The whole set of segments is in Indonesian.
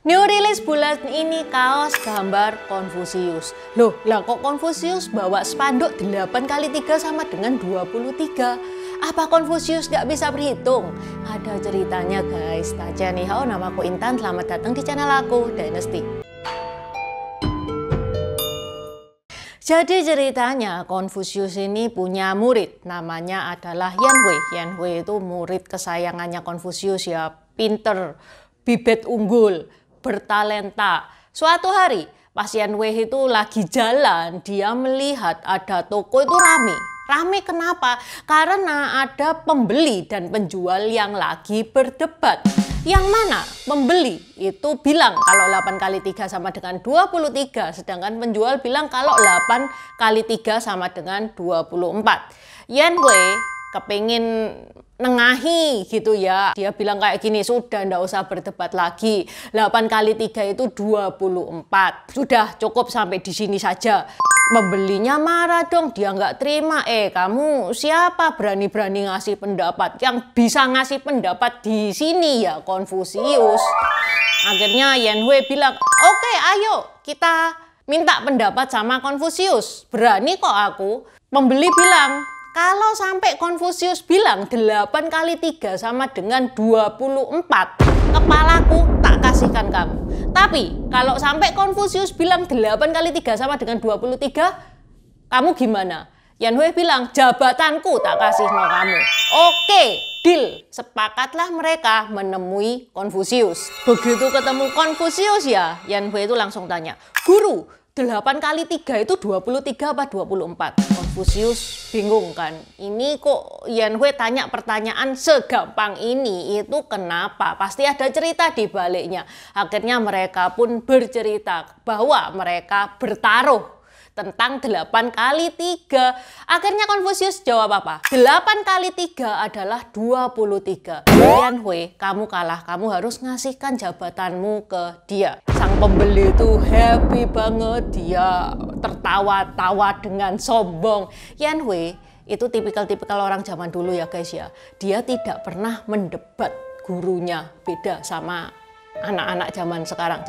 New release bulan ini kaos gambar Konfusius. Loh, lah kok Konfusius bawa spanduk 8 kali 3 sama dengan 23? Apa Konfusius nggak bisa berhitung? Ada ceritanya guys. Taja nih, namaku Intan, selamat datang di channel aku, Dynasty. Jadi ceritanya Konfusius ini punya murid, namanya adalah Yanhui. Yanhui itu murid kesayangannya Konfusius ya, pinter, bibit unggul, bertalenta. Suatu hari pas Yanhui itu lagi jalan, dia melihat ada toko itu rame. Rame kenapa? Karena ada pembeli dan penjual yang lagi berdebat. Yang mana pembeli itu bilang kalau 8 kali 3 sama dengan 23, sedangkan penjual bilang kalau 8 kali 3 sama dengan 24. Yanhui kepingin nengahi gitu ya. Dia bilang kayak gini, sudah ndak usah berdebat lagi. 8 kali 3 itu 24. Sudah cukup sampai di sini saja. Pembelinya marah dong, dia nggak terima. Kamu siapa berani-berani ngasih pendapat? Yang bisa ngasih pendapat di sini ya Konfusius. Akhirnya Yanhui bilang, oke, ayo kita minta pendapat sama Konfusius. Berani kok aku. Pembeli bilang, kalau sampai Konfusius bilang 8 kali 3 sama dengan 24, kepalaku tak kasihkan kamu. Tapi kalau sampai Konfusius bilang 8 kali 3 sama dengan 23, kamu gimana? Yanhui bilang, jabatanku tak kasih no kamu. Oke, deal. Sepakatlah mereka menemui Konfusius. Begitu ketemu Konfusius ya, Yanhui itu langsung tanya, guru, 8 kali 3 itu 23 apa 24? Konfusius bingung kan. Ini kok Yanhui tanya pertanyaan segampang ini, itu kenapa? Pasti ada cerita di baliknya. Akhirnya mereka pun bercerita bahwa mereka bertaruh tentang 8 kali 3. Akhirnya Konfusius jawab apa? 8 kali 3 adalah 23. Yanhui, kamu kalah. Kamu harus ngasihkan jabatanmu ke dia. Sang pembeli itu happy banget. Dia tertawa-tawa dengan sombong. Yanhui itu tipikal-tipikal orang zaman dulu ya guys ya. Dia tidak pernah mendebat gurunya. Beda sama anak-anak zaman sekarang.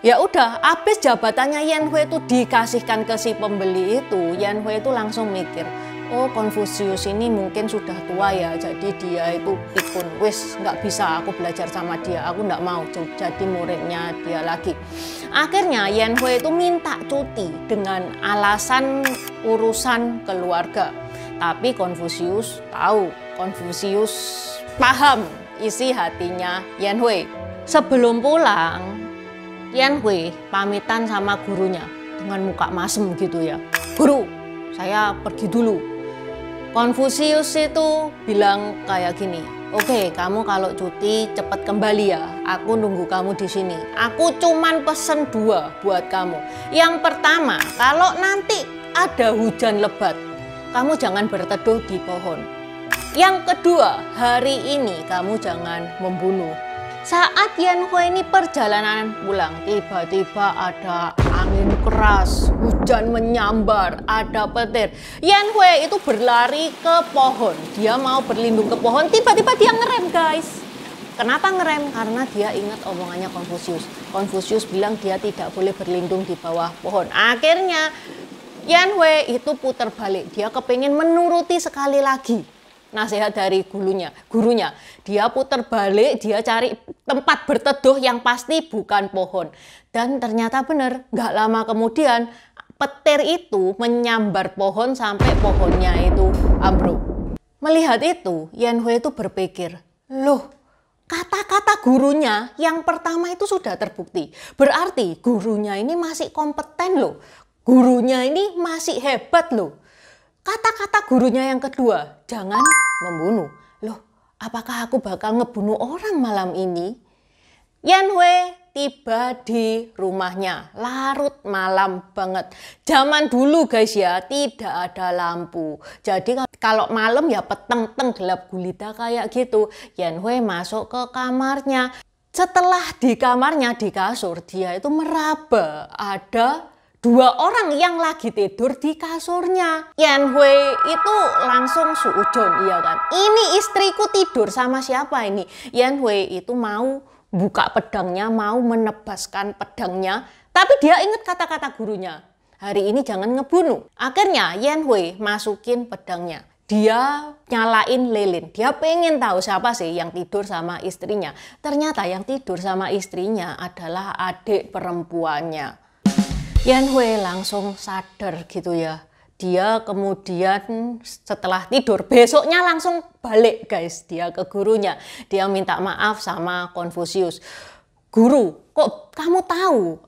Ya udah, habis jabatannya Yanhui itu dikasihkan ke si pembeli itu, Yanhui itu langsung mikir, oh Konfusius ini mungkin sudah tua ya, jadi dia itu pikun, wis nggak bisa aku belajar sama dia, aku nggak mau jadi muridnya dia lagi. Akhirnya Yanhui itu minta cuti dengan alasan urusan keluarga. Tapi Konfusius tahu, Konfusius paham isi hatinya Yanhui. Sebelum pulang, Yanhui pamitan sama gurunya dengan muka masem gitu ya. Guru, saya pergi dulu. Konfusius itu bilang kayak gini, oke, kamu kalau cuti cepat kembali ya. Aku nunggu kamu di sini. Aku cuman pesen 2 buat kamu. Yang pertama, kalau nanti ada hujan lebat, kamu jangan berteduh di pohon. Yang kedua, hari ini kamu jangan membunuh. Saat Yanhui ini perjalanan pulang, tiba-tiba ada angin keras, hujan menyambar, ada petir. Yanhui itu berlari ke pohon. Dia mau berlindung ke pohon, tiba-tiba dia ngerem guys. Kenapa ngerem? Karena dia ingat omongannya Konfusius. Konfusius bilang dia tidak boleh berlindung di bawah pohon. Akhirnya Yanhui itu putar balik. Dia kepingin menuruti sekali lagi nasihat dari gurunya. Dia putar balik, dia cari tempat berteduh yang pasti bukan pohon. Dan ternyata benar, nggak lama kemudian petir itu menyambar pohon sampai pohonnya itu ambruk. Melihat itu, Yanhui itu berpikir, loh, kata-kata gurunya yang pertama itu sudah terbukti. Berarti gurunya ini masih kompeten loh. Gurunya ini masih hebat loh. Kata-kata gurunya yang kedua, jangan membunuh. Loh, apakah aku bakal ngebunuh orang malam ini? Yanhui tiba di rumahnya, larut malam banget. Zaman dulu guys ya, tidak ada lampu. Jadi kalau malam ya peteng-teng gelap gulita kayak gitu. Yanhui masuk ke kamarnya. Setelah di kamarnya, di kasur, dia itu meraba ada 2 orang yang lagi tidur di kasurnya. Yanhui itu langsung suujon, iya kan? Ini istriku tidur sama siapa ini? Yanhui itu mau buka pedangnya, mau menebaskan pedangnya, tapi dia ingat kata-kata gurunya. Hari ini jangan ngebunuh. Akhirnya Yan Hui masukin pedangnya. Dia nyalain lilin. Dia pengen tahu siapa sih yang tidur sama istrinya. Ternyata yang tidur sama istrinya adalah adik perempuannya. Yan Hui langsung sadar gitu ya. Dia kemudian setelah tidur, besoknya langsung balik guys, dia ke gurunya. Dia minta maaf sama Konfusius. Guru, kok kamu tahu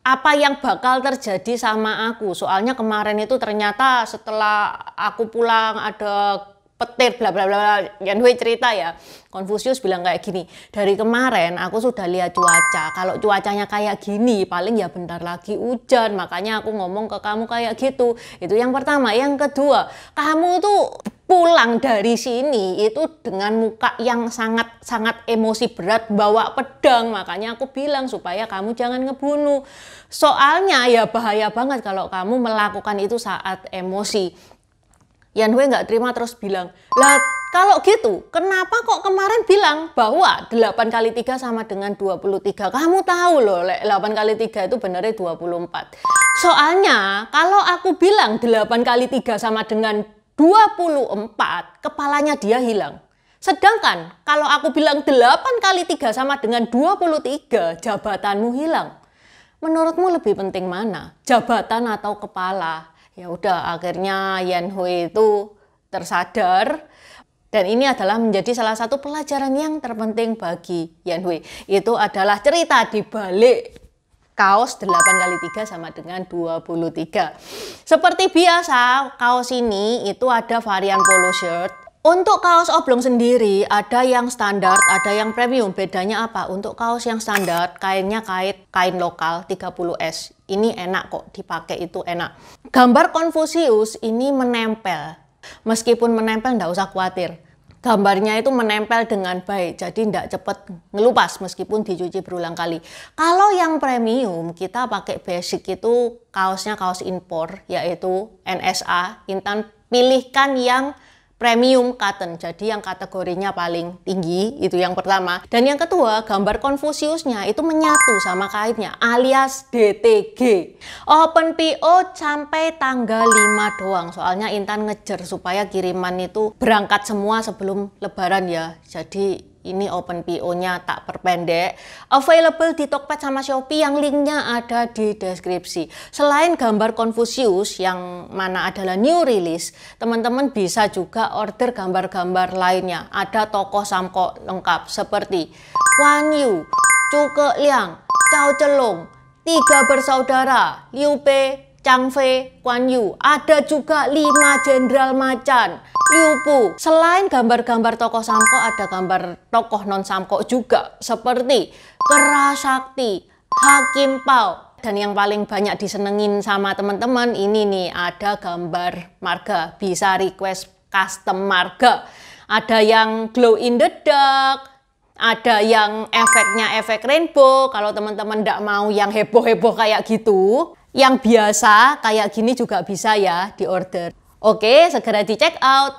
apa yang bakal terjadi sama aku? Soalnya kemarin itu ternyata setelah aku pulang ada petir bla bla bla. Yan Hui cerita ya. Konfusius bilang kayak gini, dari kemarin aku sudah lihat cuaca. Kalau cuacanya kayak gini paling ya bentar lagi hujan. Makanya aku ngomong ke kamu kayak gitu. Itu yang pertama. Yang kedua, kamu tuh pulang dari sini itu dengan muka yang sangat emosi berat, bawa pedang. Makanya aku bilang supaya kamu jangan ngebunuh. Soalnya ya bahaya banget kalau kamu melakukan itu saat emosi. Yan Hui nggak terima terus bilang, lah kalau gitu kenapa kok kemarin bilang bahwa 8 kali 3 sama dengan 23? Kamu tahu loh 8 kali 3 itu benernya 24. Soalnya kalau aku bilang 8 kali 3 sama dengan 24, kepalanya dia hilang. Sedangkan kalau aku bilang 8 kali 3 sama dengan 23, jabatanmu hilang. Menurutmu lebih penting mana? Jabatan atau kepala? Ya udah, akhirnya Yan Hui itu tersadar, dan ini adalah menjadi salah satu pelajaran yang terpenting bagi Yan Hui. Itu adalah cerita di balik kaos 8 kali 3 sama dengan 23. Seperti biasa, kaos ini itu ada varian polo shirt. Untuk kaos oblong sendiri ada yang standar, ada yang premium. Bedanya apa? Untuk kaos yang standar kainnya kain lokal 30S. Ini enak kok, dipakai itu enak. Gambar Konfusius ini menempel. Meskipun menempel nggak usah khawatir. Gambarnya itu menempel dengan baik, jadi nggak cepet ngelupas meskipun dicuci berulang kali. Kalau yang premium kita pakai basic itu kaosnya kaos impor, yaitu NSA. Intan pilihkan yang premium cotton, jadi yang kategorinya paling tinggi, itu yang pertama. Dan yang kedua, gambar Konfusiusnya itu menyatu sama kainnya, alias DTG. Open PO sampai tanggal 5 doang, soalnya Intan ngejar supaya kiriman itu berangkat semua sebelum lebaran ya. Jadi ini open PO-nya tak perpendek. Available di Tokped sama Shopee yang linknya ada di deskripsi. Selain gambar Konfusius yang mana adalah new release, teman-teman bisa juga order gambar-gambar lainnya. Ada tokoh Samko lengkap seperti Guan Yu, Zhuge Liang, Cao Zhelong, 3 bersaudara, Liu Bei, Zhang Fei, Guan Yu. Ada juga 5 jenderal macan, Liu Bu. Selain gambar-gambar tokoh Samko, ada gambar tokoh non Samko juga seperti Kerasakti, Hakim Pao. Dan yang paling banyak disenengin sama teman-teman ini nih, ada gambar marga. Bisa request custom marga. Ada yang glow in the dark, ada yang efeknya efek rainbow. Kalau teman-teman nggak mau yang heboh-heboh kayak gitu, yang biasa kayak gini juga bisa ya di order. Oke, segera di check out.